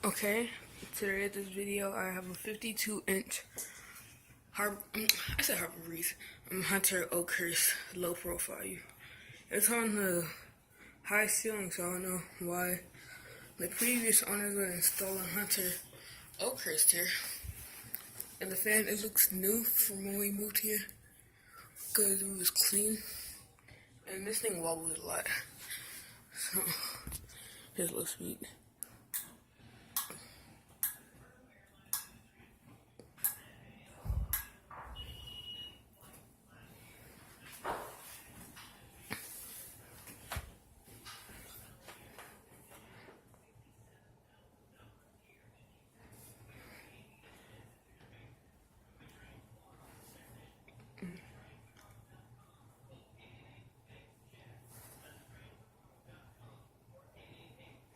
Okay, today at this video I have a 52-inch Harbor Breeze Hunter Oakhurst low profile. It's on the high ceiling, so I don't know why the previous owners were installing Hunter Oakhurst here. And the fan, it looks new from when we moved here because it was clean. And this thing wobbles a lot. So here's a little speed.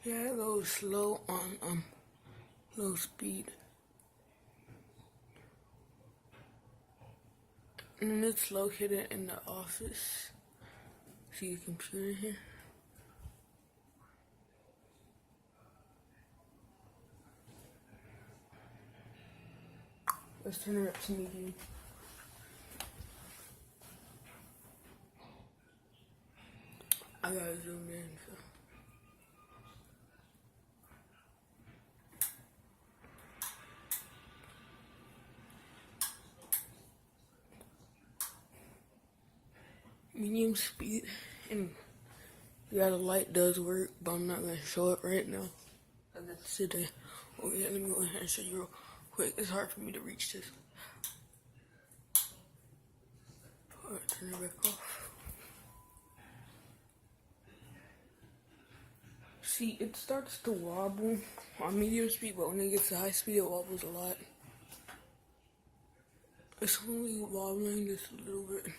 Yeah, it goes slow on low speed. And it's located in the office. See the computer here? Let's turn it up to medium. I gotta zoom in, so. Medium speed, and yeah, the light does work, but I'm not gonna show it right now. I got to sit there. Oh yeah, let me go ahead and show you real quick. It's hard for me to reach this. Alright, turn it back off. See, it starts to wobble on medium speed, but when it gets to high speed, it wobbles a lot. It's only wobbling just a little bit.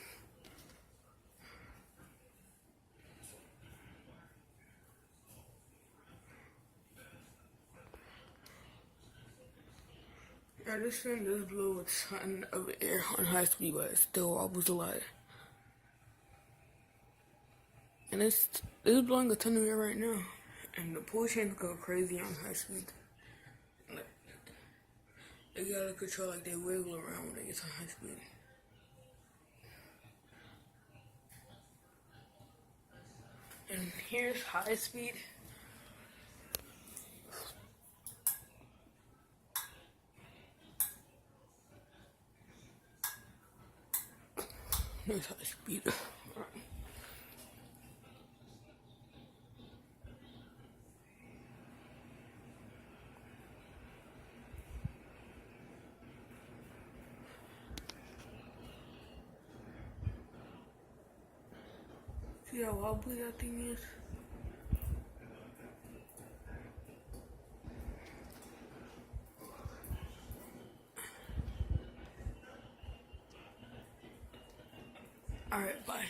Yeah, this thing does blow a ton of air on high speed, but it still wobbles a lot. And it's blowing a ton of air right now. And the pull chains go crazy on high speed. Like, they gotta control, like they wiggle around when they get to high speed. And here's high speed. Here's high speed. See how wobbly that thing is? Alright, bye.